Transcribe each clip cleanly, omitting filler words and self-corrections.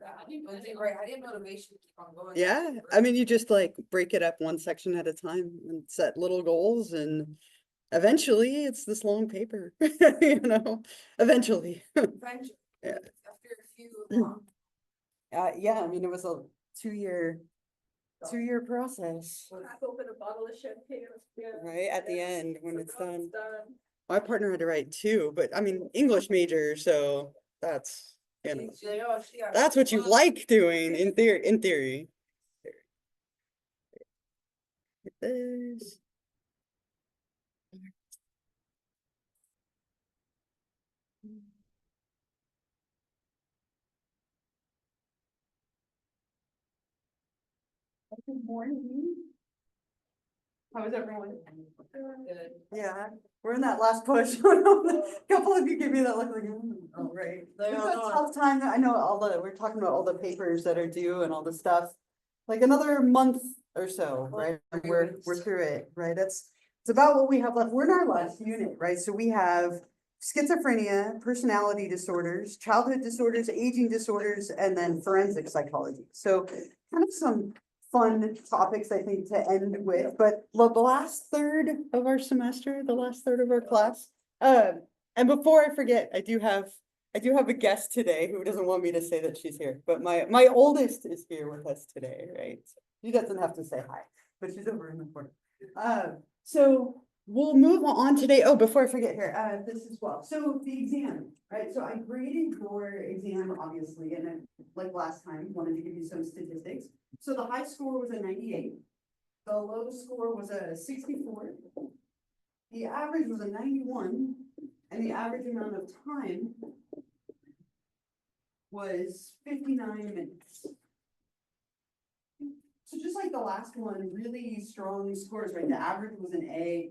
How do you motivation to keep on going? Yeah, I mean, you just like break it up one section at a time and set little goals, and eventually it's this long paper, you know, eventually. Eventually, Yeah. after a few long. Yeah, I mean, it was a two-year process, Crack open a bottle of champagne. right? At the end, when it's done. Done. My partner had to write two, but I mean, English major, so that's, you know, that's what you like doing in theory. This. Good morning. How is everyone? Good. Yeah, we're in that last push. A couple of you gave me that look like, oh, right. It's a tough time. I know we're talking about all the papers that are due and all the stuff. Like another month or so, right? And we're through it, right? It's about what we have left. We're in our last unit, right? So we have schizophrenia, personality disorders, childhood disorders, aging disorders, and then forensic psychology. So kind of some fun topics, I think, to end with, but the last third of our semester, the last third of our class. And before I forget, I do have a guest today who doesn't want me to say that she's here, but my oldest is here with us today, right? She doesn't have to say hi, but she's over in the corner. So we'll move on today. Oh, before I forget here, this as well. So the exam, right? So I graded your exam, obviously, and then like last time, wanted to give you some statistics. So the high score was a 98. The low score was a 64. The average was a 91, and the average amount of time was 59 minutes. So just like the last one, really strong scores, right? The average was an A.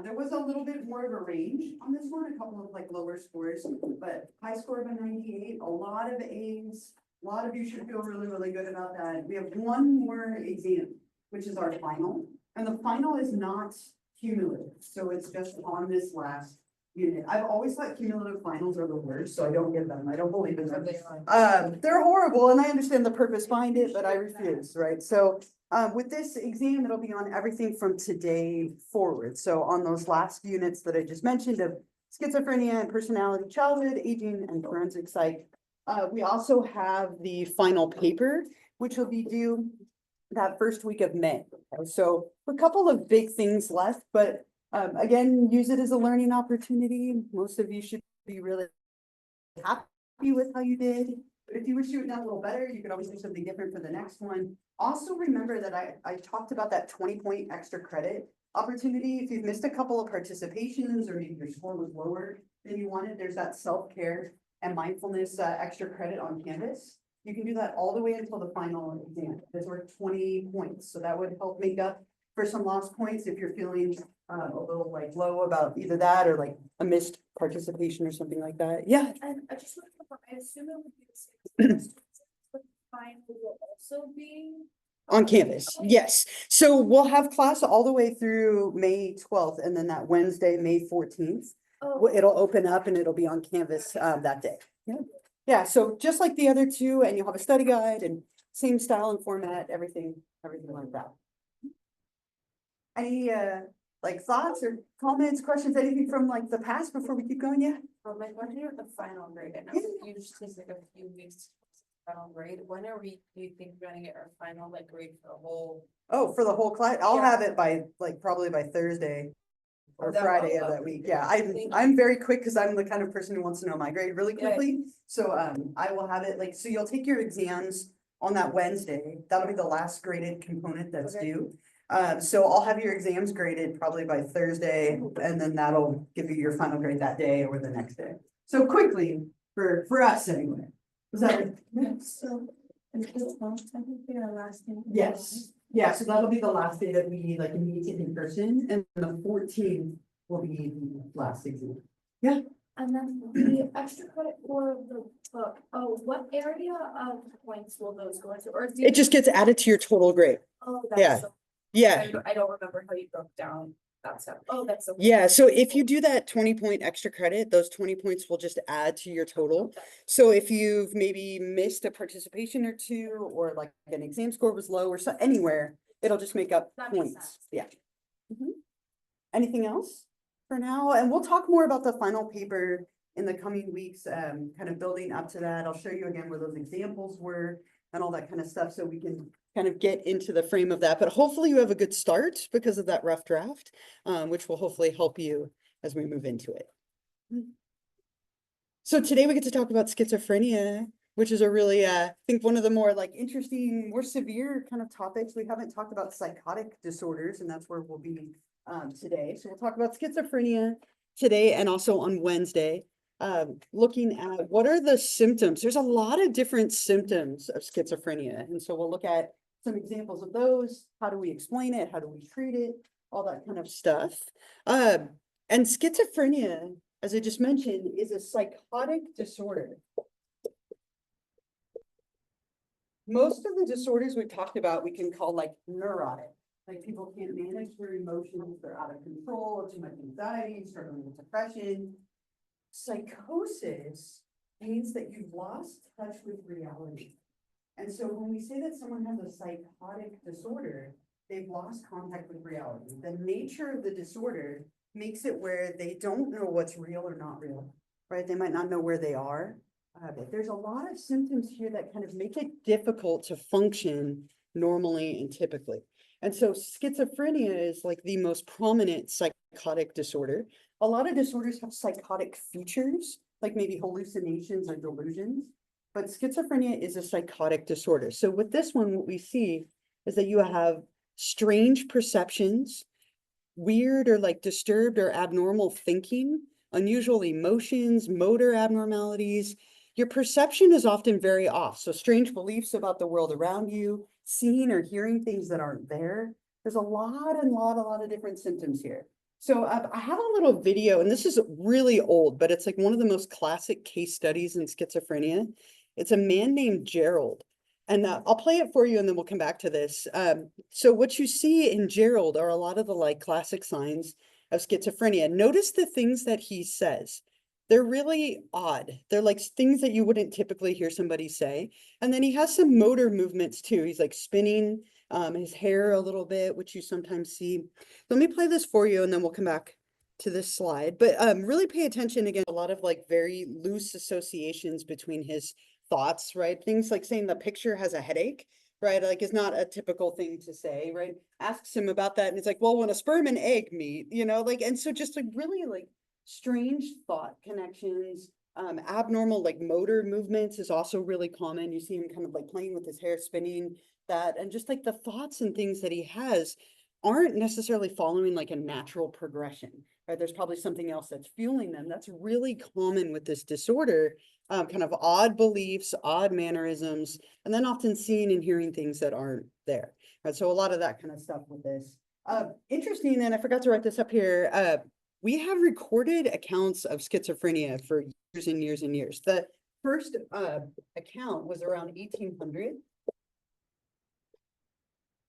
There was a little bit more of a range on this one, a couple of like lower scores, but high score of a 98, a lot of A's. A lot of you should feel really, really good about that. We have one more exam, which is our final, and the final is not cumulative. So it's just on this last unit. I've always thought cumulative finals are the worst, so I don't give them. I don't believe in them. They're horrible, and I understand the purpose behind it, but I refuse, right? So with this exam, it'll be on everything from today forward. So on those last units that I just mentioned of schizophrenia and personality, childhood, aging, and forensic psych. We also have the final paper, which will be due that first week of May. So a couple of big things left, but again, use it as a learning opportunity. Most of you should be really happy with how you did. But if you wish you had done a little better, you could always do something different for the next one. Also remember that I talked about that 20-point extra credit opportunity. If you've missed a couple of participations or maybe your score was lower than you wanted, there's that self-care and mindfulness extra credit on Canvas. You can do that all the way until the final exam. There's worth 20 points. So that would help make up for some lost points if you're feeling a little like low about either that or like a missed participation or something like that. Yeah. And I just want to confirm, I assume it would be the same. But fine will also be On Canvas, yes. So we'll have class all the way through May 12th, and then that Wednesday, May 14th. It'll open up and it'll be on Canvas that day. Yeah. Yeah, so just like the other two, and you'll have a study guide and same style and format, everything like that. Any like thoughts or comments, questions, anything from like the past before we keep going? Yeah. Well, my question with the final grade, I know you just take like a few weeks to final grade. When do you think we're gonna get our final like grade for the whole? Oh, for the whole class, I'll Yeah. have it by like probably by Thursday. Or That- Friday of that week. Yeah, I'm very quick because I'm the kind of person who wants to know my grade really Yeah. quickly. So I will have it like, so you'll take your exams on that Wednesday. That'll be the last graded component that's Okay. due. So I'll have your exams graded probably by Thursday, and then that'll give you your final grade that day or the next day. So quickly for us anyway. Is that? So until technically our last day. Yes, yeah, so that'll be the last day that we like meet in person, and the 14th will be the last exam. And then the extra credit for the what area of points will those go into? Or do It just gets added to your total grade. oh, yeah. that's Yeah, I don't remember how you broke down. That's it. Oh, that's. okay. Yeah, so if you do that 20-point extra credit, those 20 points will just add to your total. So if you've maybe missed a participation or two, or like an exam score was low or so, anywhere, it'll just make up That makes points. sense. Yeah. Mhm. Anything else for now? And we'll talk more about the final paper in the coming weeks, kind of building up to that. I'll show you again where those examples were and all that kind of stuff, so we can kind of get into the frame of that. But hopefully you have a good start because of that rough draft, which will hopefully help you as we move into it. So today we get to talk about schizophrenia, which is a really, I think one of the more like interesting, more severe kind of topics. We haven't talked about psychotic disorders, and that's where we'll be today. So we'll talk about schizophrenia today and also on Wednesday, looking at what are the symptoms. There's a lot of different symptoms of schizophrenia. And so we'll look at some examples of those. How do we explain it? How do we treat it? All that kind of stuff. And schizophrenia, as I just mentioned, is a psychotic disorder. Most of the disorders we've talked about, we can call like neurotic. Like people can't manage their emotions, they're out of control, too much anxiety, struggling with depression. Psychosis means that you've lost touch with reality. And so when we say that someone has a psychotic disorder, they've lost contact with reality. The nature of the disorder makes it where they don't know what's real or not real, right? They might not know where they are. But there's a lot of symptoms here that kind of make it difficult to function normally and typically. And so schizophrenia is like the most prominent psychotic disorder. A lot of disorders have psychotic features, like maybe hallucinations or delusions, but schizophrenia is a psychotic disorder. So with this one, what we see is that you have strange perceptions, weird or like disturbed or abnormal thinking, unusual emotions, motor abnormalities. Your perception is often very off. So strange beliefs about the world around you, seeing or hearing things that aren't there. There's a lot of different symptoms here. So I have a little video, and this is really old, but it's like one of the most classic case studies in schizophrenia. It's a man named Gerald. And I'll play it for you and then we'll come back to this. So what you see in Gerald are a lot of the like classic signs of schizophrenia. Notice the things that he says. They're really odd. They're like things that you wouldn't typically hear somebody say. And then he has some motor movements too. He's like spinning his hair a little bit, which you sometimes see. Let me play this for you and then we'll come back to this slide. But really pay attention again, a lot of like very loose associations between his thoughts, right? Things like saying the picture has a headache, right? Like is not a typical thing to say, right? Asks him about that and it's like, well, when a sperm and egg meet, you know, like, and so just like really like strange thought connections, abnormal like motor movements is also really common. You see him kind of like playing with his hair, spinning that, and just like the thoughts and things that he has aren't necessarily following like a natural progression, right? There's probably something else that's fueling them. That's really common with this disorder. Kind of odd beliefs, odd mannerisms, and then often seeing and hearing things that aren't there. Right, so a lot of that kind of stuff with this. Interesting, and I forgot to write this up here. We have recorded accounts of schizophrenia for years and years and years. The first account was around 1800.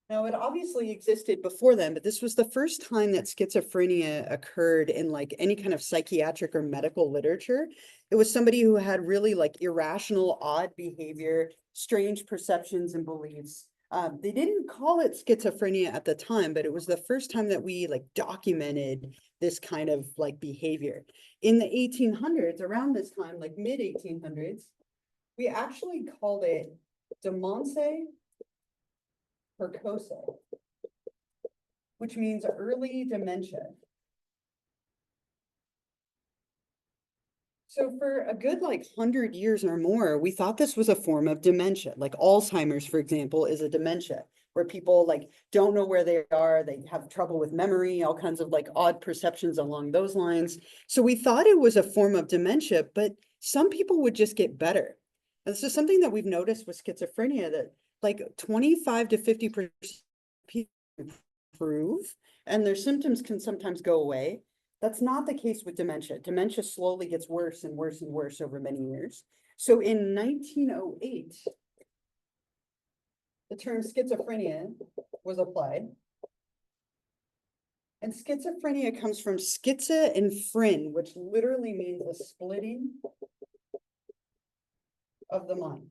Now, it obviously existed before then, but this was the first time that schizophrenia occurred in like any kind of psychiatric or medical literature. It was somebody who had really like irrational, odd behavior, strange perceptions and beliefs. They didn't call it schizophrenia at the time, but it was the first time that we like documented this kind of like behavior. In the 1800s, around this time, like mid 1800s, we actually called it demence precoce, which means early dementia. So for a good like 100 years or more, we thought this was a form of dementia. Like Alzheimer's, for example, is a dementia where people like don't know where they are, they have trouble with memory, all kinds of like odd perceptions along those lines. So we thought it was a form of dementia, but some people would just get better. And this is something that we've noticed with schizophrenia, that like 25 to 50% people improve and their symptoms can sometimes go away. That's not the case with dementia. Dementia slowly gets worse and worse and worse over many years. So in 1908, the term schizophrenia was applied. And schizophrenia comes from schiza and phren, which literally means a splitting of the mind.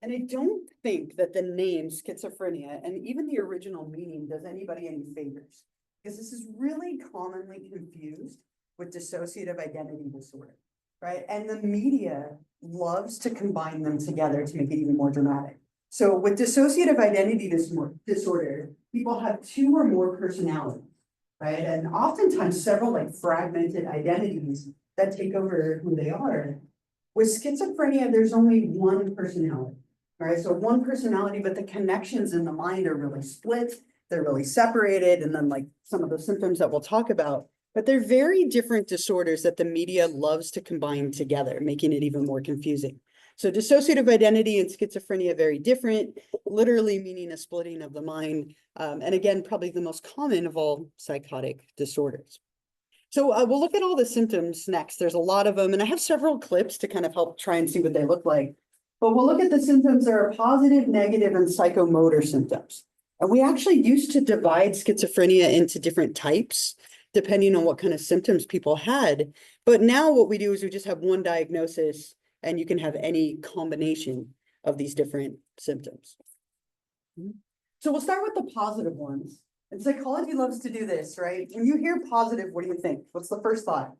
And I don't think that the name schizophrenia and even the original meaning does anybody any favors, because this is really commonly confused with dissociative identity disorder, right? And the media loves to combine them together to make it even more dramatic. So with dissociative identity disorder, people have two or more personalities, right? And oftentimes several like fragmented identities that take over who they are. With schizophrenia, there's only one personality, right? So one personality, but the connections in the mind are really split. They're really separated. And then like some of the symptoms that we'll talk about, but they're very different disorders that the media loves to combine together, making it even more confusing. So dissociative identity and schizophrenia are very different, literally meaning a splitting of the mind. And again, probably the most common of all psychotic disorders. So we'll look at all the symptoms next. There's a lot of them, and I have several clips to kind of help try and see what they look like. But we'll look at the symptoms that are positive, negative, and psychomotor symptoms. And we actually used to divide schizophrenia into different types, depending on what kind of symptoms people had. But now what we do is we just have one diagnosis, and you can have any combination of these different symptoms. So we'll start with the positive ones. And psychology loves to do this, right? When you hear positive, what do you think? What's the first thought?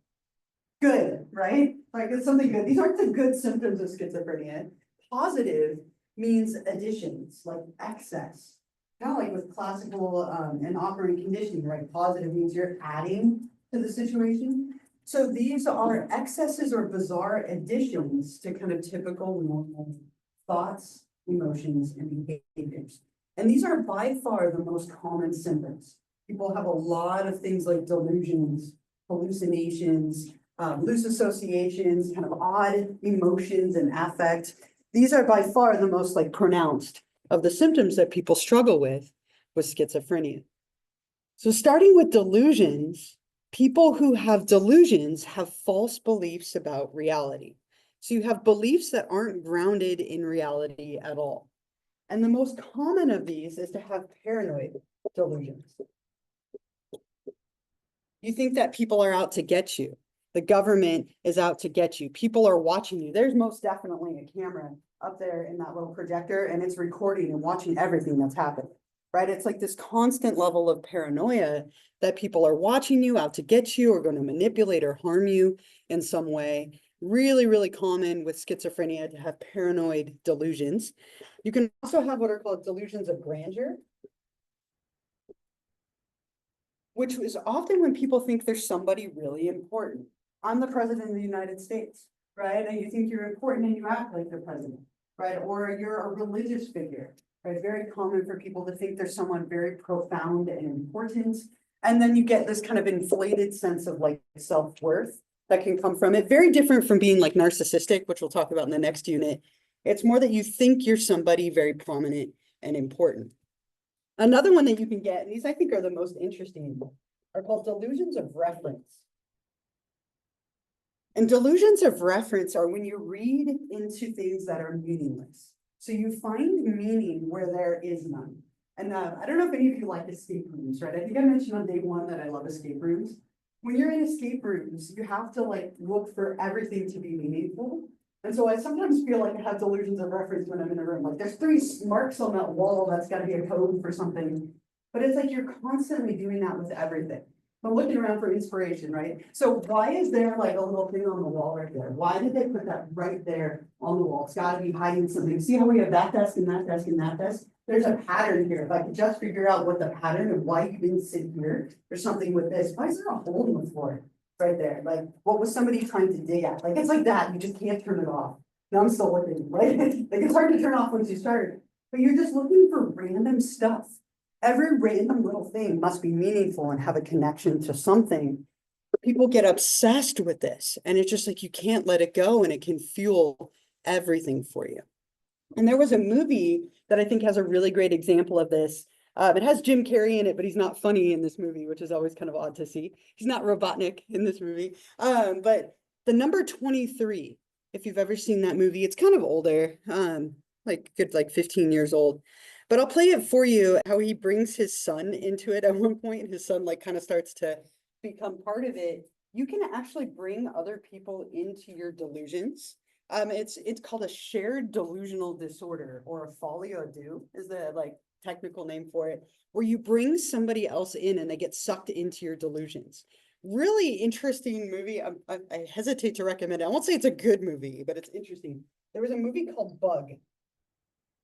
Good, right? Like it's something good. These aren't the good symptoms of schizophrenia. Positive means additions, like excess. Kind of like with classical and operant conditioning, right? Positive means you're adding to the situation. So these are excesses or bizarre additions to kind of typical normal thoughts, emotions, and behaviors. And these are by far the most common symptoms. People have a lot of things like delusions, hallucinations, loose associations, kind of odd emotions and affect. These are by far the most like pronounced of the symptoms that people struggle with schizophrenia. So starting with delusions, people who have delusions have false beliefs about reality. So you have beliefs that aren't grounded in reality at all. And the most common of these is to have paranoid delusions. You think that people are out to get you. The government is out to get you. People are watching you. There's most definitely a camera up there in that little projector, and it's recording and watching everything that's happening, right? It's like this constant level of paranoia that people are watching you, out to get you, or going to manipulate or harm you in some way. Really, really common with schizophrenia to have paranoid delusions. You can also have what are called delusions of grandeur, which is often when people think there's somebody really important. I'm the president of the United States, right? And you think you're important and you act like the president, right? Or you're a religious figure, right? Very common for people to think there's someone very profound and important. And then you get this kind of inflated sense of like self-worth that can come from it. Very different from being like narcissistic, which we'll talk about in the next unit. It's more that you think you're somebody very prominent and important. Another one that you can get, and these I think are the most interesting, are called delusions of reference. And delusions of reference are when you read into things that are meaningless. So you find meaning where there is none. And I don't know if any of you like escape rooms, right? I think I mentioned on day one that I love escape rooms. When you're in escape rooms, you have to like look for everything to be meaningful. And so I sometimes feel like I have delusions of reference when I'm in a room. Like there's 3 marks on that wall, that's got to be a code for something. But it's like you're constantly doing that with everything. I'm looking around for inspiration, right? So why is there like a little thing on the wall right there? Why did they put that right there on the wall? It's got to be hiding something. See how we have that desk and that desk and that desk? There's a pattern here. If I could just figure out what the pattern of why you didn't sit here, there's something with this. Why is there a hole in the floor right there? Like, what was somebody trying to dig at? Like, it's like that. You just can't turn it off. Now I'm still looking, right? Like, it's hard to turn off once you start, but you're just looking for random stuff. Every random little thing must be meaningful and have a connection to something. People get obsessed with this, and it's just like you can't let it go, and it can fuel everything for you. And there was a movie that I think has a really great example of this. It has Jim Carrey in it, but he's not funny in this movie, which is always kind of odd to see. He's not Robotnik in this movie. But the number 23, if you've ever seen that movie, it's kind of older, like good, like 15 years old. but I'll play it for you, how he brings his son into it at one point, and his son like kind of starts to become part of it. You can actually bring other people into your delusions. It's called a shared delusional disorder, or a folia do is the like technical name for it, where you bring somebody else in and they get sucked into your delusions. Really interesting movie. I hesitate to recommend it. I won't say it's a good movie, but it's interesting. There was a movie called Bug,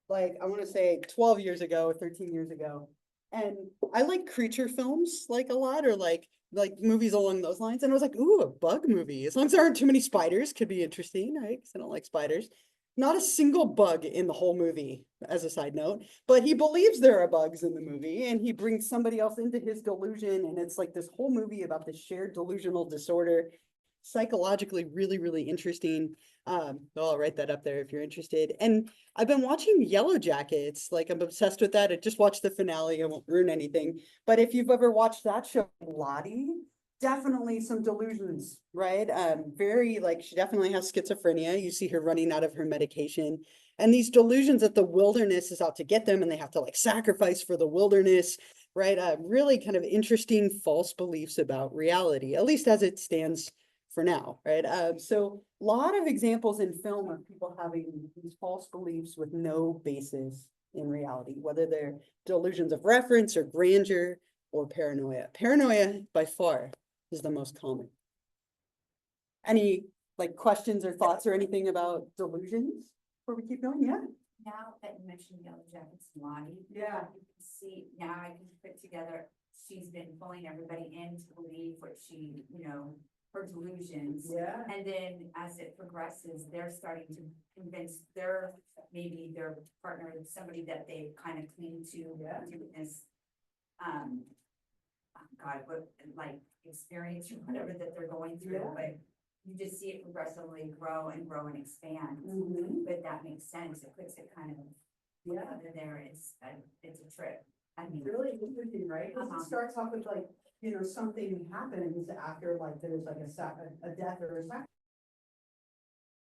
like I want to say 12 years ago, 13 years ago. And I like creature films like a lot, or like movies along those lines. And I was like, ooh, a bug movie. As long as there aren't too many spiders, could be interesting, right? Because I don't like spiders. Not a single bug in the whole movie, as a side note, but he believes there are bugs in the movie, and he brings somebody else into his delusion. And it's like this whole movie about this shared delusional disorder. Psychologically really, really interesting. I'll write that up there if you're interested. And I've been watching Yellow Jackets, like I'm obsessed with that. I just watched the finale, I won't ruin anything. But if you've ever watched that show, Lottie, definitely some delusions, right? Very like, she definitely has schizophrenia. You see her running out of her medication. And these delusions that the wilderness is out to get them, and they have to like sacrifice for the wilderness, right? Really kind of interesting false beliefs about reality, at least as it stands for now, right? So a lot of examples in film of people having these false beliefs with no basis in reality, whether they're delusions of reference or grandeur or paranoia. Paranoia by far is the most common. Any like questions or thoughts or anything about delusions before we keep going? Yeah. Now that you mentioned Yellow Jackets, Lottie. Yeah. You can see, now I can put together, she's been pulling everybody in to believe what she, her delusions. Yeah. And then as it progresses, they're starting to convince maybe their partner, somebody that they kind of cling to, Yeah. through this, what, like experience or whatever that they're going through, Yeah. but you just see it progressively grow and expand. Mhm. But that makes sense. It puts it kind of, Yeah. under there. It's a trip. I mean, Really interesting, right? 'Cause Uh-huh. it starts off with like, something happens after like there's like a death or a sacrifice.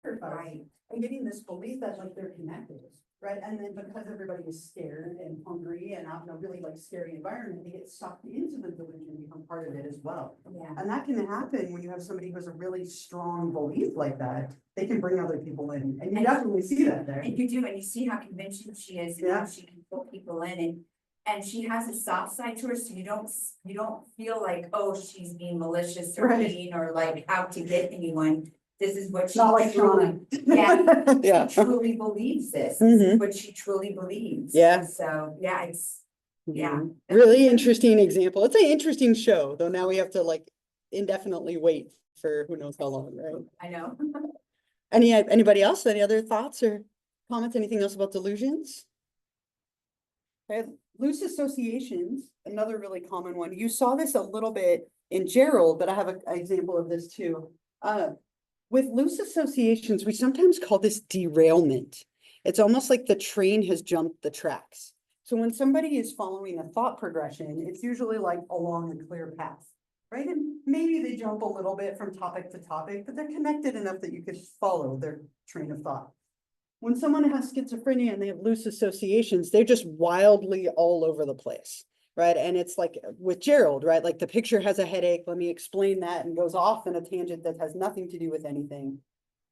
right. And getting this belief that like they're connected, right? And then because everybody is scared and hungry and out in a really like scary environment, they get sucked into the delusion and become part of it as well. Yeah. And that can happen when you have somebody who has a really strong belief like that. They can bring other people in, and you definitely see that there. And you do, and you see how convinced she is, and how Yeah. she can pull people in, and she has a soft side to her, so you don't feel like, oh, she's being malicious or Right. mean or like out to get anyone. This is what she Not like truly, Shauna. Yeah. she truly believes this. This Mhm. is what she truly believes. Yeah. So, yeah, it's, yeah. Mhm. Really interesting example. It's an interesting show, though now we have to like indefinitely wait for who knows how long, right? I know. Anybody else? Any other thoughts or comments? Anything else about delusions? Okay, loose associations, another really common one. You saw this a little bit in Gerald, but I have an example of this too. With loose associations, we sometimes call this derailment. It's almost like the train has jumped the tracks. So when somebody is following a thought progression, it's usually like along a clear path, right? And maybe they jump a little bit from topic to topic, but they're connected enough that you could follow their train of thought. When someone has schizophrenia and they have loose associations, they're just wildly all over the place, right? And it's like with Gerald, right? Like the picture has a headache, let me explain that, and goes off in a tangent that has nothing to do with anything.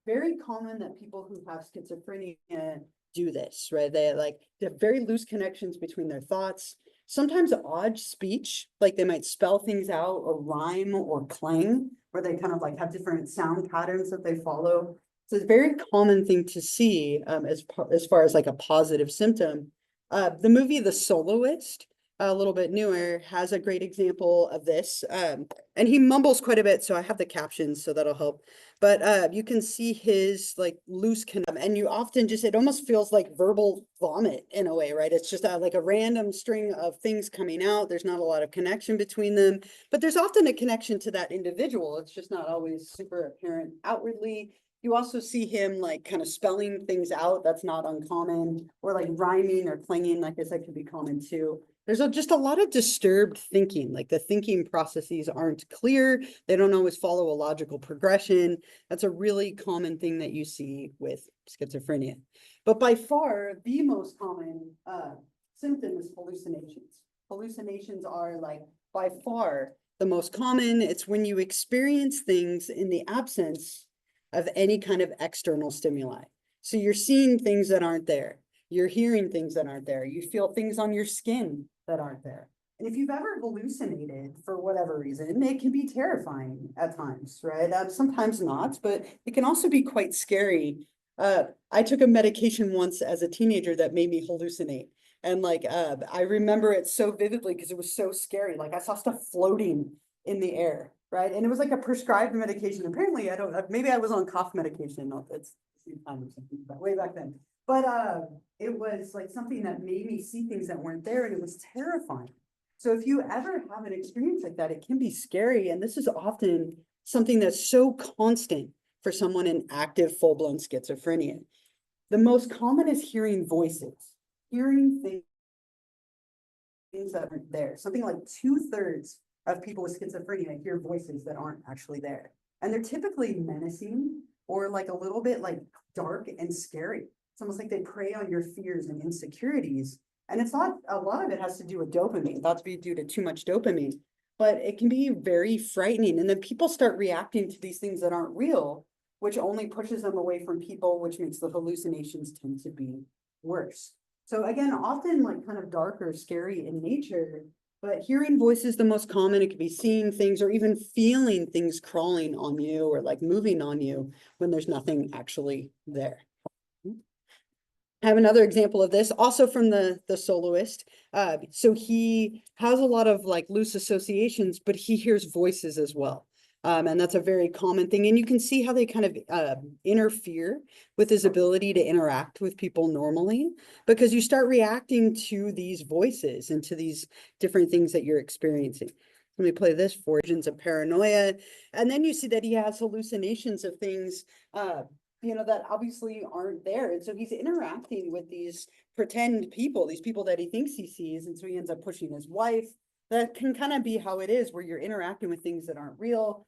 Very common that people who have schizophrenia do this, right? They have very loose connections between their thoughts, sometimes odd speech, like they might spell things out or rhyme or clang, where they kind of like have different sound patterns that they follow. So it's a very common thing to see as far as like a positive symptom. The movie The Soloist, a little bit newer, has a great example of this. And he mumbles quite a bit, so I have the captions, so that'll help. But you can see his like loose and you often just, it almost feels like verbal vomit in a way, right? It's just like a random string of things coming out. There's not a lot of connection between them, but there's often a connection to that individual. It's just not always super apparent outwardly. You also see him like kind of spelling things out. That's not uncommon, or like rhyming or clanging, like I said, could be common too. There's just a lot of disturbed thinking, like the thinking processes aren't clear. They don't always follow a logical progression. That's a really common thing that you see with schizophrenia. But by far, the most common symptom is hallucinations. Hallucinations are like by far the most common. It's when you experience things in the absence of any kind of external stimuli. So you're seeing things that aren't there. You're hearing things that aren't there. You feel things on your skin that aren't there. And if you've ever hallucinated for whatever reason, it can be terrifying at times, right? Sometimes not, but it can also be quite scary. I took a medication once as a teenager that made me hallucinate. And like, I remember it so vividly because it was so scary. Like I saw stuff floating in the air, right? And it was like a prescribed medication. Apparently, I don't, maybe I was on cough medication. It's time or something, but way back then. But it was like something that made me see things that weren't there, and it was terrifying. So if you ever have an experience like that, it can be scary. And this is often something that's so constant for someone in active full-blown schizophrenia. The most common is hearing voices, hearing things that aren't there. Something like 2/3 of people with schizophrenia hear voices that aren't actually there. And they're typically menacing or like a little bit like dark and scary. It's almost like they prey on your fears and insecurities. And it's not, a lot of it has to do with dopamine, thought to be due to too much dopamine, but it can be very frightening. And then people start reacting to these things that aren't real, which only pushes them away from people, which makes the hallucinations tend to be worse. So again, often like kind of dark or scary in nature, but hearing voices the most common. It could be seeing things or even feeling things crawling on you or like moving on you when there's nothing actually there. I have another example of this also from the soloist. So he has a lot of like loose associations, but he hears voices as well. And that's a very common thing. And you can see how they kind of interfere with his ability to interact with people normally, because you start reacting to these voices and to these different things that you're experiencing. Let me play this for visions of paranoia. And then you see that he has hallucinations of things, that obviously aren't there. And so he's interacting with these pretend people, these people that he thinks he sees. And so he ends up pushing his wife. That can kind of be how it is, where you're interacting with things that aren't real.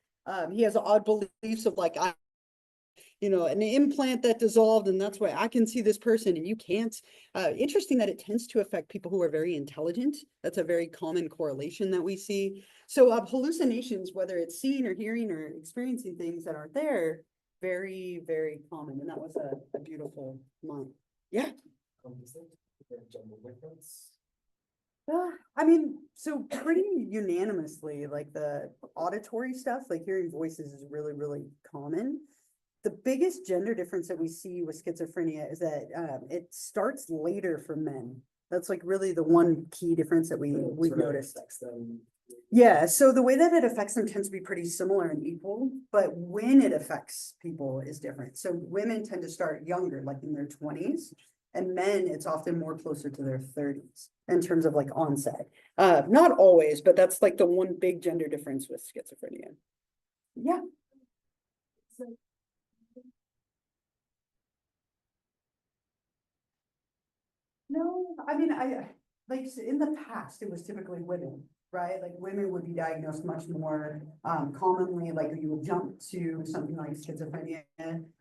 He has odd beliefs of like, an implant that dissolved, and that's why I can see this person and you can't. Interesting that it tends to affect people who are very intelligent. That's a very common correlation that we see. So hallucinations, whether it's seeing or hearing or experiencing things that aren't there, very, very common. And that was a beautiful month. Yeah. I mean, so pretty unanimously, like the auditory stuff, like hearing voices is really, really common. The biggest gender difference that we see with schizophrenia is that it starts later for men. That's like really the one key difference that we've noticed. Yeah, so the way that it affects them tends to be pretty similar and equal, but when it affects people is different. So women tend to start younger, like in their 20s, and men, it's often more closer to their 30s in terms of like onset. Not always, but that's like the one big gender difference with schizophrenia. Yeah. No, I mean, like in the past, it was typically women, right? Like women would be diagnosed much more commonly, like you would jump to something like schizophrenia.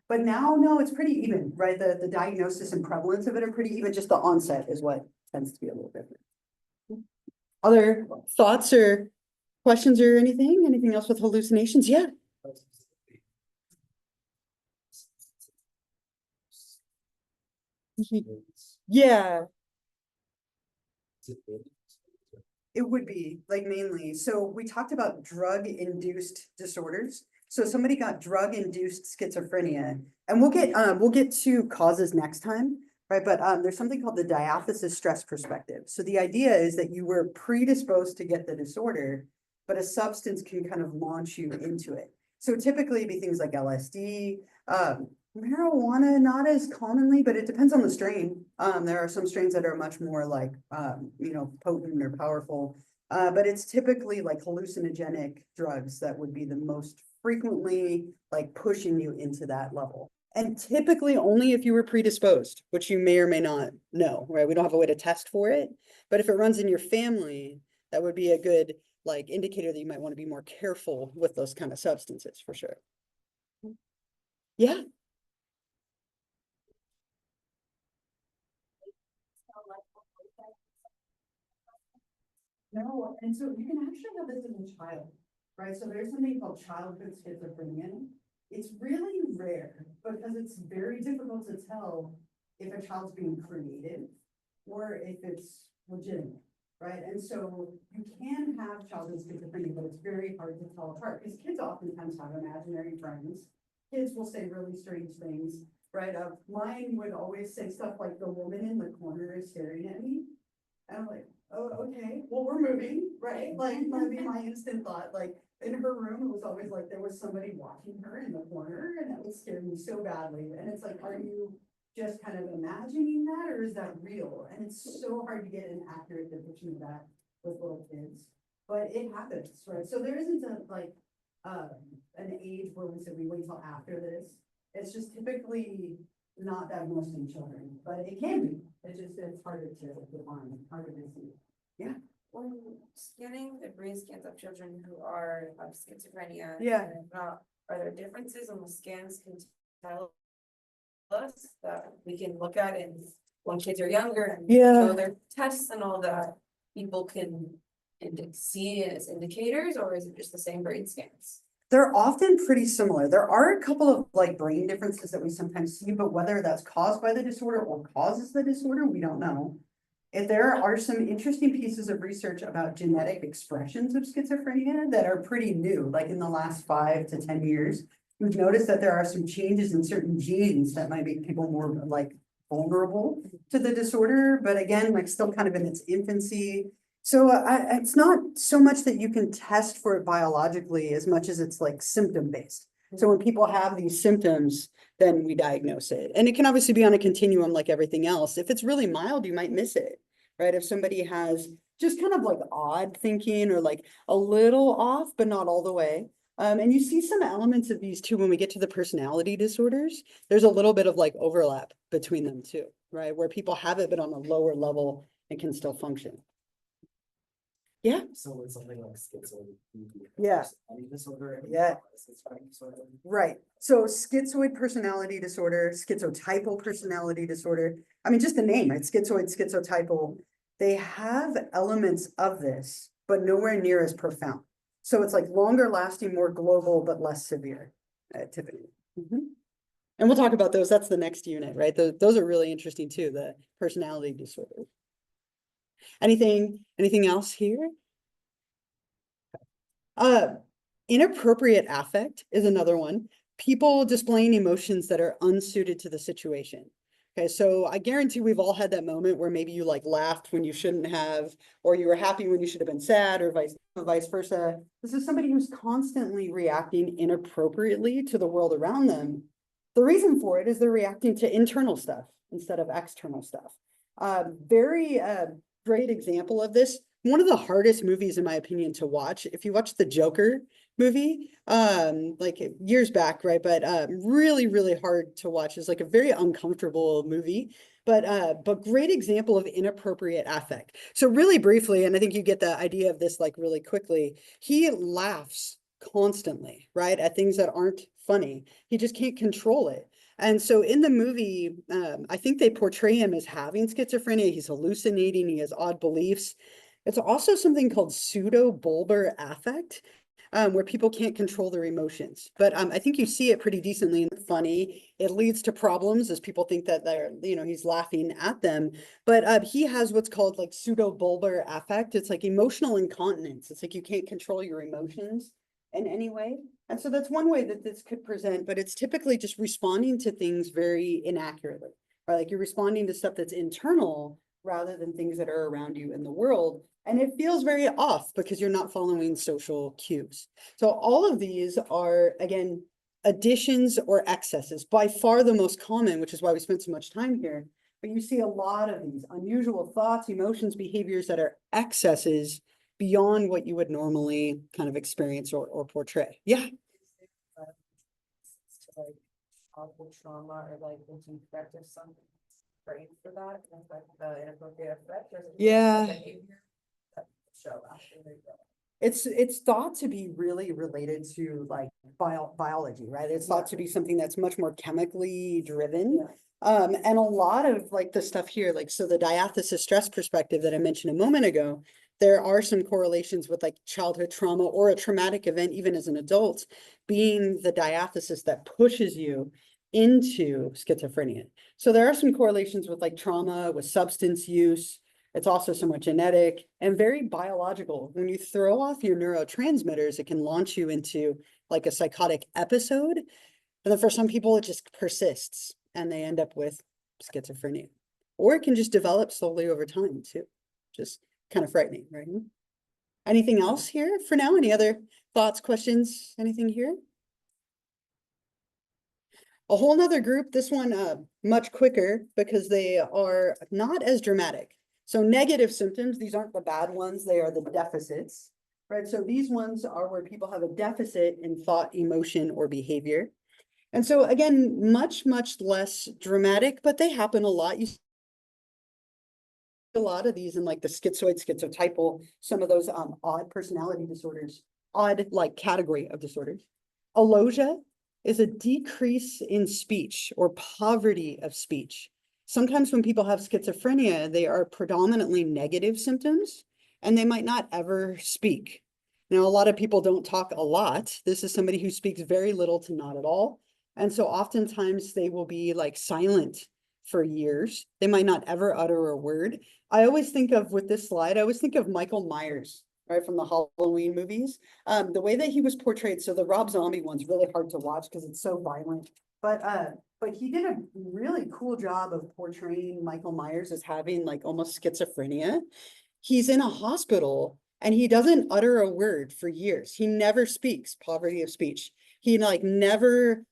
But now, no, it's pretty even, right? The diagnosis and prevalence of it are pretty even. Just the onset is what tends to be a little different. Other thoughts or questions or anything? Anything else with hallucinations? Yeah. Yeah. It would be like mainly. So we talked about drug-induced disorders. So somebody got drug-induced schizophrenia, and we'll get to causes next time, right? But there's something called the diathesis stress perspective. So the idea is that you were predisposed to get the disorder, but a substance can kind of launch you into it. So typically it'd be things like LSD, marijuana, not as commonly, but it depends on the strain. There are some strains that are much more like, potent or powerful. But it's typically like hallucinogenic drugs that would be the most frequently like pushing you into that level. And typically only if you were predisposed, which you may or may not know, right? We don't have a way to test for it, but if it runs in your family, that would be a good like indicator that you might want to be more careful with those kind of substances for sure. Yeah. No, and so you can actually have this in a child, right? So there's something called childhood schizophrenia. It's really rare because it's very difficult to tell if a child's being creative or if it's legitimate, right? And so you can have childhood schizophrenia, but it's very hard to tell apart because kids oftentimes have imaginary friends. Kids will say really strange things, right? Mine would always say stuff like the woman in the corner is staring at me. And I'm like, oh, okay, well, we're moving, right? Like, that'd be my instant thought, like, in her room, it was always like there was somebody watching her in the corner, and that would scare me so badly. And it's like, are you just kind of imagining that, or is that real? And it's so hard to get an accurate depiction of that with little kids, but it happens, right? So there isn't a, like, an age where we said we wait till after this. It's just typically not diagnosed in children, but it can be. It's harder to define, harder to see. When scanning the brain scans of children who have schizophrenia. Yeah. and if not, are there differences on the scans can tell us that we can look at and when kids are younger and Yeah. know their tests and all that, people can see it as indicators, or is it just the same brain scans? They're often pretty similar. There are a couple of like brain differences that we sometimes see, but whether that's caused by the disorder or causes the disorder, we don't know. If there are some interesting pieces of research about genetic expressions of schizophrenia that are pretty new, like in the last 5 to 10 years, we've noticed that there are some changes in certain genes that might make people more like vulnerable to the disorder, but again, like still kind of in its infancy. So it's not so much that you can test for it biologically as much as it's like symptom based. So when people have these symptoms, then we diagnose it. And it can obviously be on a continuum like everything else. If it's really mild, you might miss it, right? If somebody has just kind of like odd thinking or like a little off, but not all the way. And you see some elements of these too when we get to the personality disorders. There's a little bit of like overlap between them too, right? Where people have it, but on a lower level and can still function. Yeah. So with something like schizoid. Yeah. Any disorder. Yeah. Disorder. Right. So schizoid personality disorder, schizotypal personality disorder. I mean, just the name, right? Schizoid, schizotypal. They have elements of this, but nowhere near as profound. So it's like longer lasting, more global, but less severe, typically. And we'll talk about those. That's the next unit, right? Those are really interesting too, the personality disorder. Anything else here? Inappropriate affect is another one. People displaying emotions that are unsuited to the situation. Okay, so I guarantee we've all had that moment where maybe you like laughed when you shouldn't have, or you were happy when you should have been sad, or vice versa. This is somebody who's constantly reacting inappropriately to the world around them. The reason for it is they're reacting to internal stuff instead of external stuff. Very great example of this. One of the hardest movies, in my opinion, to watch. If you watch the Joker movie, like years back, right? But really, really hard to watch. It's like a very uncomfortable movie, but great example of inappropriate affect. So really briefly, and I think you get the idea of this like really quickly. He laughs constantly, right? At things that aren't funny. He just can't control it. And so in the movie, I think they portray him as having schizophrenia. He's hallucinating. He has odd beliefs. It's also something called pseudo-bulbar affect, where people can't control their emotions. But I think you see it pretty decently and funny. It leads to problems as people think that he's laughing at them. But he has what's called like pseudo-bulbar affect. It's like emotional incontinence. It's like you can't control your emotions in any way. And so that's one way that this could present, but it's typically just responding to things very inaccurately, right? Like you're responding to stuff that's internal rather than things that are around you in the world. And it feels very off because you're not following social cues. So all of these are, again, additions or excesses, by far the most common, which is why we spent so much time here. But you see a lot of these unusual thoughts, emotions, behaviors that are excesses beyond what you would normally kind of experience or portray. Yeah. Like awful trauma or like the defect of something, brain for that, and like the inappropriate effect or Yeah. behavior that show after they go. It's thought to be really related to like biology, right? It's thought to be something that's much more chemically driven. And a lot of like the stuff here, like, so the diathesis stress perspective that I mentioned a moment ago, there are some correlations with like childhood trauma or a traumatic event, even as an adult, being the diathesis that pushes you into schizophrenia. So there are some correlations with like trauma, with substance use. It's also somewhat genetic and very biological. When you throw off your neurotransmitters, it can launch you into like a psychotic episode. And then for some people, it just persists and they end up with schizophrenia. Or it can just develop slowly over time too. Just kind of frightening, right? Anything else here for now? Any other thoughts, questions, anything here? A whole nother group, this one much quicker because they are not as dramatic. So negative symptoms, these aren't the bad ones, they are the deficits, right? So these ones are where people have a deficit in thought, emotion, or behavior. And so again, much less dramatic, but they happen a lot. You see a lot of these in like the schizoid, schizotypal, some of those odd personality disorders, odd like category of disorders. Alogia is a decrease in speech or poverty of speech. Sometimes when people have schizophrenia, they are predominantly negative symptoms and they might not ever speak. Now, a lot of people don't talk a lot. This is somebody who speaks very little to not at all. And so oftentimes they will be like silent for years. They might not ever utter a word. I always think of with this slide, I always think of Michael Myers, right, from the Halloween movies. The way that he was portrayed, so the Rob Zombie one's really hard to watch because it's so violent. But he did a really cool job of portraying Michael Myers as having like almost schizophrenia. He's in a hospital and he doesn't utter a word for years. He never speaks, poverty of speech. He like never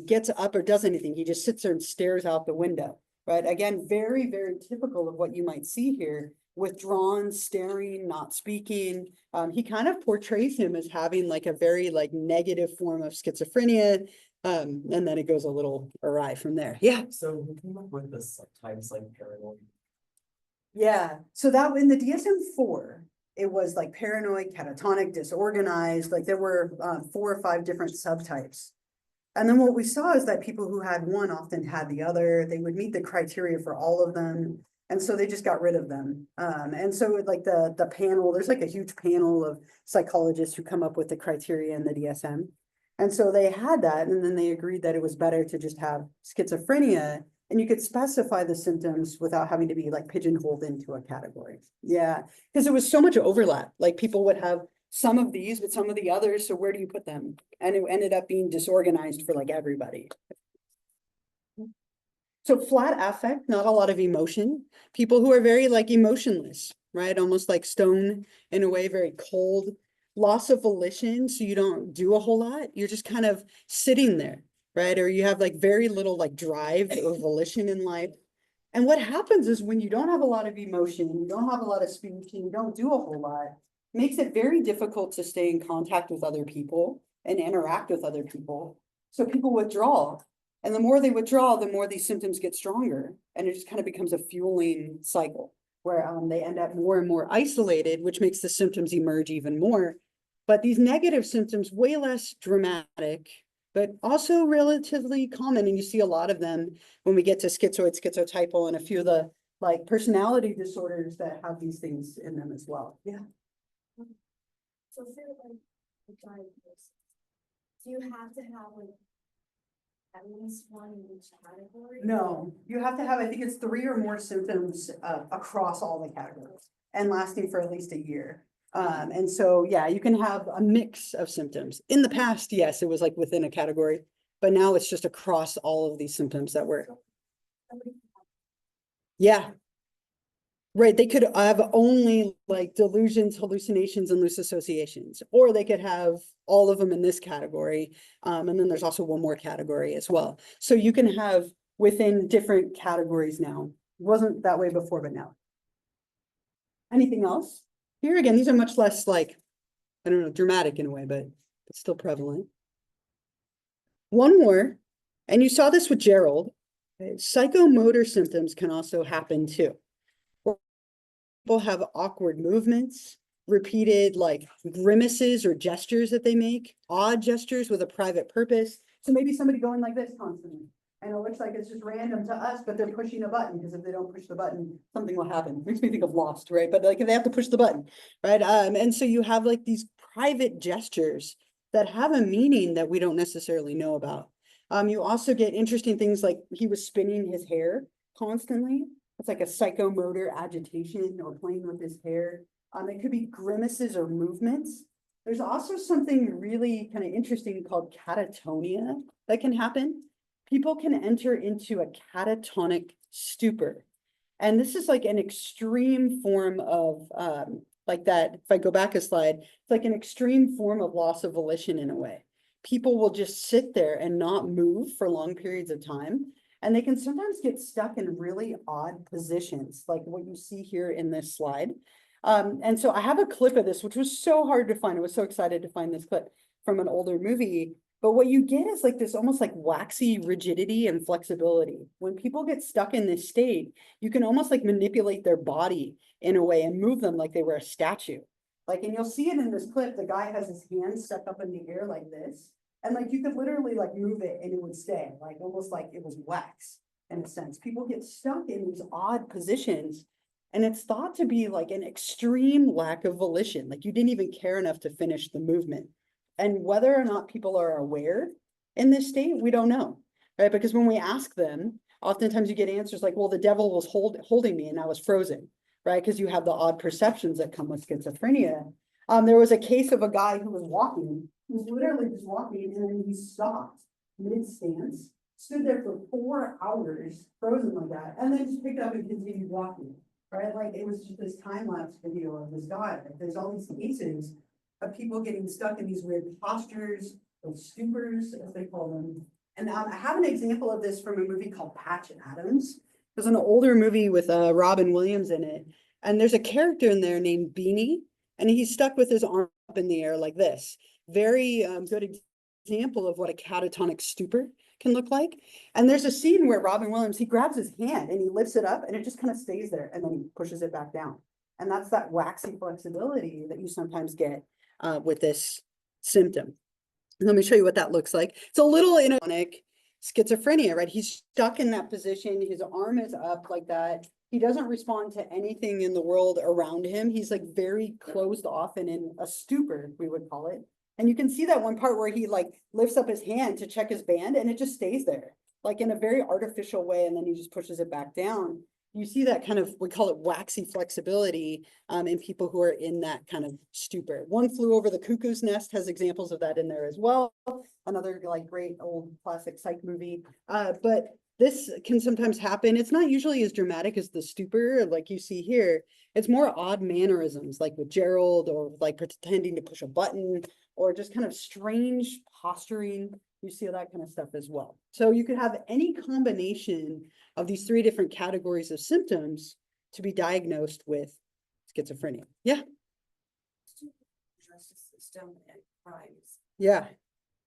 gets up or does anything. He just sits there and stares out the window, right? Again, very typical of what you might see here. Withdrawn, staring, not speaking. He kind of portrays him as having like a very like negative form of schizophrenia. And then it goes a little awry from there. Yeah. So who came up with this sometimes like paranoid? Yeah. So that in the DSM-4, it was like paranoid, catatonic, disorganized, like there were 4 or 5 different subtypes. And then what we saw is that people who had one often had the other. They would meet the criteria for all of them. And so they just got rid of them. And so like the panel, there's like a huge panel of psychologists who come up with the criteria in the DSM. And so they had that, and then they agreed that it was better to just have schizophrenia, and you could specify the symptoms without having to be like pigeonholed into a category. Yeah, because there was so much overlap. Like people would have some of these, but some of the others. So where do you put them? And it ended up being disorganized for like everybody. So flat affect, not a lot of emotion. People who are very like emotionless, right? Almost like stone in a way, very cold. Loss of volition, so you don't do a whole lot. You're just kind of sitting there, right? Or you have like very little like drive or volition in life. And what happens is when you don't have a lot of emotion, you don't have a lot of speech, and you don't do a whole lot, it makes it very difficult to stay in contact with other people and interact with other people. So people withdraw. And the more they withdraw, the more these symptoms get stronger. And it just kind of becomes a fueling cycle where they end up more and more isolated, which makes the symptoms emerge even more. But these negative symptoms, way less dramatic, but also relatively common. And you see a lot of them when we get to schizoid, schizotypal, and a few of the like personality disorders that have these things in them as well. Yeah. So for like the diagnosis, do you have to have like at least one in each category? No, you have to have, I think it's 3 or more symptoms across all the categories and lasting for at least a year. And so, yeah, you can have a mix of symptoms. In the past, yes, it was like within a category, but now it's just across all of these symptoms that were. Yeah. Right. They could have only like delusions, hallucinations, and loose associations, or they could have all of them in this category. And then there's also one more category as well. So you can have within different categories now. It wasn't that way before, but now. Anything else? Here again, these are much less like, I don't know, dramatic in a way, but still prevalent. One more, and you saw this with Gerald. Psychomotor symptoms can also happen too. People have awkward movements, repeated like grimaces or gestures that they make, odd gestures with a private purpose. So maybe somebody going like this constantly, And it looks like it's just random to us, but they're pushing a button, because if they don't push the button, something will happen. Makes me think of Lost, right? But like, they have to push the button, right? And so you have like these private gestures that have a meaning that we don't necessarily know about. You also get interesting things like he was spinning his hair constantly. It's like a psychomotor agitation or playing with his hair. It could be grimaces or movements. There's also something really kind of interesting called catatonia that can happen. People can enter into a catatonic stupor. And this is like an extreme form of, like that, if I go back a slide, it's like an extreme form of loss of volition in a way. People will just sit there and not move for long periods of time. And they can sometimes get stuck in really odd positions, like what you see here in this slide. And so I have a clip of this, which was so hard to find. I was so excited to find this clip from an older movie. But what you get is like this almost like waxy rigidity and flexibility. When people get stuck in this state, you can almost like manipulate their body in a way and move them like they were a statue. Like, and you'll see it in this clip, the guy has his hands stuck up in the air like this. And like, you could literally like move it and it would stay, like almost like it was wax in a sense. People get stuck in these odd positions. And it's thought to be like an extreme lack of volition. Like you didn't even care enough to finish the movement. And whether or not people are aware in this state, we don't know, right? Because when we ask them, oftentimes you get answers like, well, the devil was holding me and I was frozen, right? Because you have the odd perceptions that come with schizophrenia. There was a case of a guy who was walking, he was literally just walking and then he stopped mid-stance, stood there for 4 hours, frozen like that, and then just picked up and continued walking, right? Like it was just this time-lapse video of this guy. Like, there's all these cases of people getting stuck in these weird postures, or stupors, as they call them. And I have an example of this from a movie called Patch Adams. It was an older movie with Robin Williams in it. And there's a character in there named Beanie, and he's stuck with his arm up in the air like this. Very good example of what a catatonic stupor can look like. And there's a scene where Robin Williams, he grabs his hand and he lifts it up and it just kind of stays there and then he pushes it back down. And that's that waxy flexibility that you sometimes get with this symptom. Let me show you what that looks like. It's a little inonic schizophrenia, right? He's stuck in that position. His arm is up like that. He doesn't respond to anything in the world around him. He's like very closed off and in a stupor, we would call it. And you can see that one part where he like lifts up his hand to check his band and it just stays there, like in a very artificial way. And then he just pushes it back down. You see that kind of, we call it waxy flexibility in people who are in that kind of stupor. One Flew Over the Cuckoo's Nest has examples of that in there as well. Another like great old classic psych movie. But this can sometimes happen. It's not usually as dramatic as the stupor like you see here. It's more odd mannerisms like with Gerald, or like pretending to push a button, or just kind of strange posturing. You see that kind of stuff as well. So you could have any combination of these 3 different categories of symptoms to be diagnosed with schizophrenia. Yeah. Justice system and crimes. Yeah.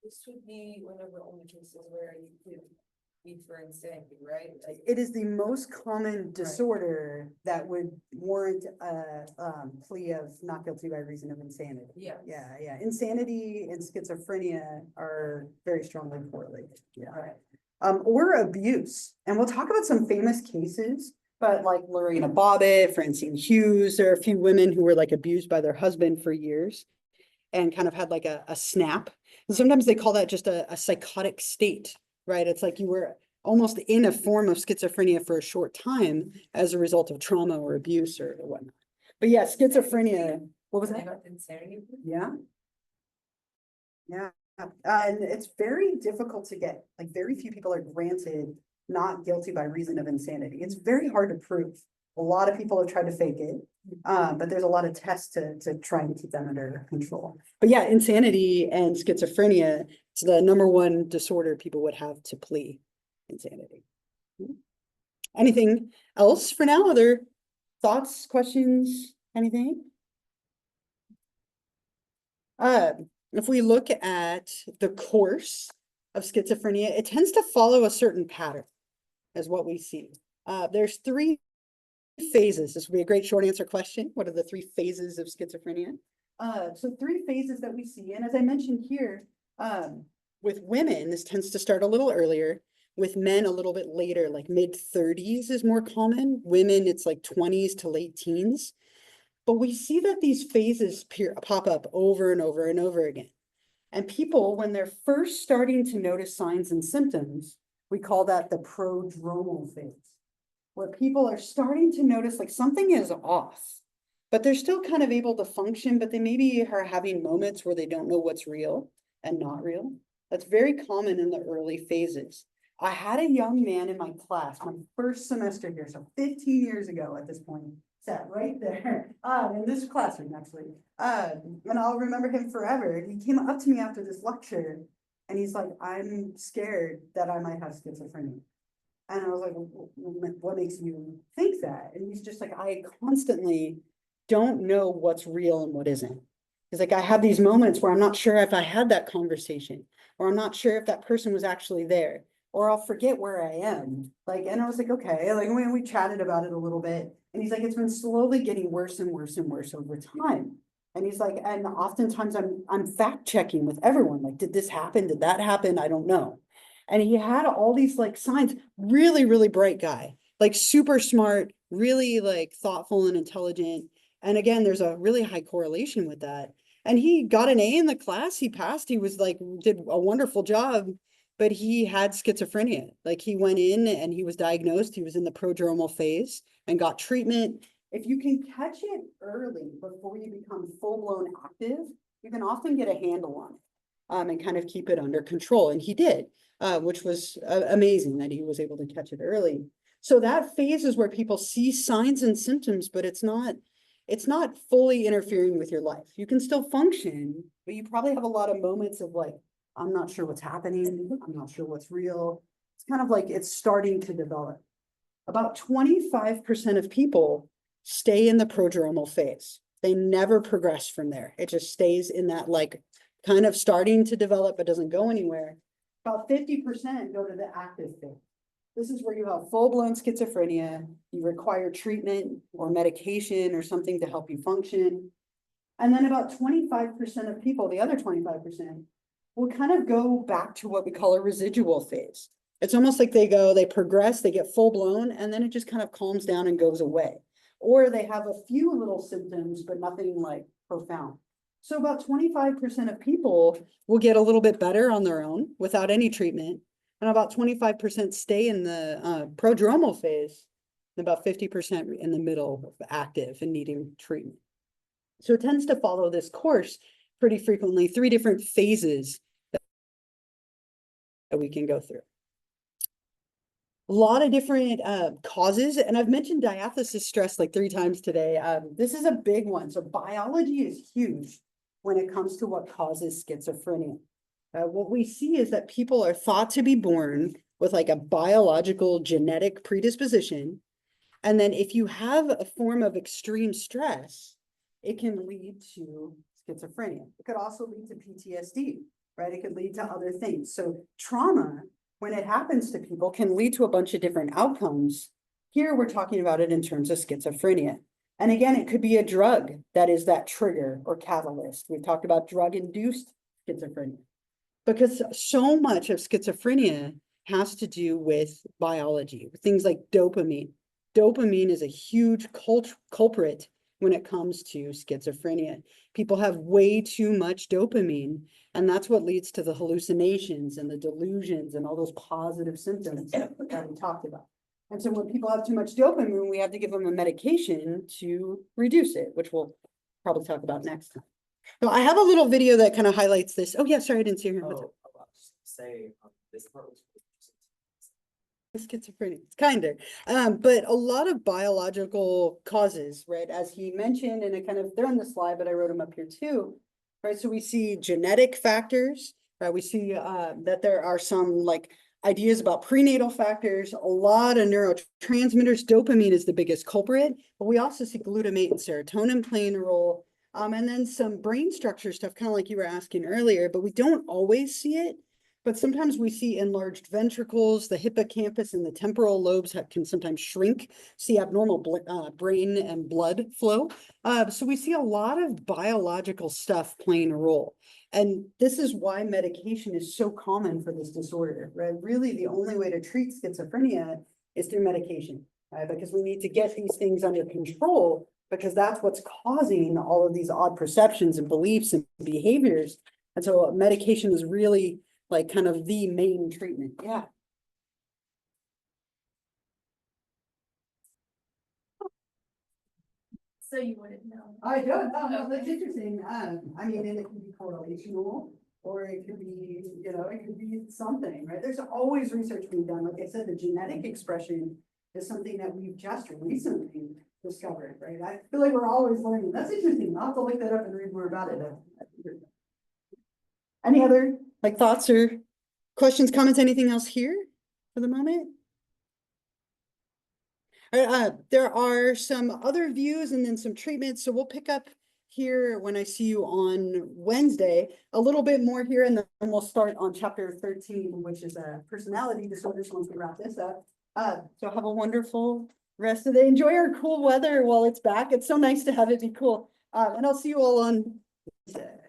This would be one of the only cases where you could be for insanity, right? Like, It is the most common disorder that would warrant a plea of not guilty by reason of insanity. yeah. Yeah. Insanity and schizophrenia are very strongly correlated. Yeah. Right. Or abuse. And we'll talk about some famous cases, but like Lorena Bobbitt, Francine Hughes, there are a few women who were like abused by their husband for years and kind of had like a snap. And sometimes they call that just a psychotic state, right? It's like you were almost in a form of schizophrenia for a short time as a result of trauma or abuse or whatnot. But yeah, schizophrenia, what was that? About insanity. Yeah. Yeah. And it's very difficult to get, like very few people are granted not guilty by reason of insanity. It's very hard to prove. A lot of people have tried to fake it, but there's a lot of tests to try and keep them under control. But yeah, insanity and schizophrenia is the #1 disorder people would have to plea insanity. Anything else for now? Other thoughts, questions, anything? If we look at the course of schizophrenia, it tends to follow a certain pattern, is what we see. There's 3 phases. This will be a great short answer question. What are the 3 phases of schizophrenia? So 3 phases that we see. And as I mentioned here, with women, this tends to start a little earlier. with men a little bit later, like mid-30s is more common. Women, it's like 20s to late teens. But we see that these phases pop up over and over and over again. And people, when they're first starting to notice signs and symptoms, we call that the prodromal phase, where people are starting to notice like something is off, but they're still kind of able to function, but they maybe are having moments where they don't know what's real and not real. That's very common in the early phases. I had a young man in my class, my first semester here, so 15 years ago at this point, sat right there, in this classroom actually. And I'll remember him forever. He came up to me after this lecture and he's like, I'm scared that I might have schizophrenia. And I was like, what makes you think that? And he's just like, I constantly don't know what's real and what isn't. He's like, I have these moments where I'm not sure if I had that conversation, or I'm not sure if that person was actually there, or I'll forget where I am. Like, and I was like, okay, like we chatted about it a little bit. And he's like, it's been slowly getting worse and worse and worse over time. And he's like, and oftentimes I'm fact checking with everyone. Like, did this happen? Did that happen? I don't know. And he had all these like signs, really, really bright guy, like super smart, really like thoughtful and intelligent. And again, there's a really high correlation with that. And he got an A in the class, he passed, he was like, did a wonderful job, but he had schizophrenia. Like he went in and he was diagnosed, he was in the prodromal phase and got treatment. If you can catch it early before you become full-blown active, you can often get a handle on it and kind of keep it under control. And he did. Which was amazing that he was able to catch it early. So that phase is where people see signs and symptoms, but it's not fully interfering with your life. You can still function, but you probably have a lot of moments of like, I'm not sure what's happening. I'm not sure what's real. It's kind of like it's starting to develop. About 25% of people stay in the prodromal phase. They never progress from there. It just stays in that like kind of starting to develop, but doesn't go anywhere. About 50% go to the active phase. This is where you have full-blown schizophrenia, you require treatment or medication or something to help you function. And then about 25% of people, the other 25%, will kind of go back to what we call a residual phase. It's almost like they progress, they get full-blown, and then it just kind of calms down and goes away. Or they have a few little symptoms, but nothing like profound. So about 25% of people will get a little bit better on their own without any treatment. And about 25% stay in the prodromal phase, and about 50% in the middle of active and needing treatment. So it tends to follow this course pretty frequently, 3 different phases that we can go through. A lot of different causes, and I've mentioned diathesis stress like 3 times today. This is a big one. So biology is huge when it comes to what causes schizophrenia. What we see is that people are thought to be born with like a biological genetic predisposition. And then if you have a form of extreme stress, it can lead to schizophrenia. It could also lead to PTSD, right? It could lead to other things. So trauma, when it happens to people, can lead to a bunch of different outcomes. Here we're talking about it in terms of schizophrenia. And again, it could be a drug that is that trigger or catalyst. We've talked about drug-induced schizophrenia, because so much of schizophrenia has to do with biology, things like dopamine. Dopamine is a huge culprit when it comes to schizophrenia. People have way too much dopamine, and that's what leads to the hallucinations and the delusions and all those positive symptoms that we talked about. And so when people have too much dopamine, we have to give them a medication to reduce it, which we'll probably talk about next time. So I have a little video that kind of highlights this. Oh yeah, sorry, I didn't see your hand. Oh, I was just say, this part was. Schizophrenia, it's kind of, but a lot of biological causes, right? As he mentioned, and it kind of, they're on the slide, but I wrote them up here too, right? So we see genetic factors, right? We see that there are some like ideas about prenatal factors, a lot of neurotransmitters. Dopamine is the biggest culprit, but we also see glutamate and serotonin playing a role. And then some brain structure stuff, kind of like you were asking earlier, but we don't always see it. But sometimes we see enlarged ventricles, the hippocampus and the temporal lobes can sometimes shrink, see abnormal brain and blood flow. So we see a lot of biological stuff playing a role. And this is why medication is so common for this disorder, right? Really, the only way to treat schizophrenia is through medication, right? Because we need to get these things under control, because that's what's causing all of these odd perceptions and beliefs and behaviors. And so medication is really like kind of the main treatment. Yeah. So you wouldn't know. I don't know, no, that's interesting, I mean, and it can be correlational, or it could be, you know, it could be something, right? There's always research being done, like I said, the genetic expression is something that we've just recently discovered, right? I feel like we're always learning, that's interesting, I'll have to look that up and read more about it. Any other like thoughts or questions, comments, anything else here for the moment? There are some other views and then some treatments, so we'll pick up here when I see you on Wednesday, a little bit more here, and then we'll start on chapter 13, which is personality disorders once we wrap this up. So have a wonderful rest of the day. Enjoy our cool weather while it's back. It's so nice to have it be cool. And I'll see you all on Wednesday.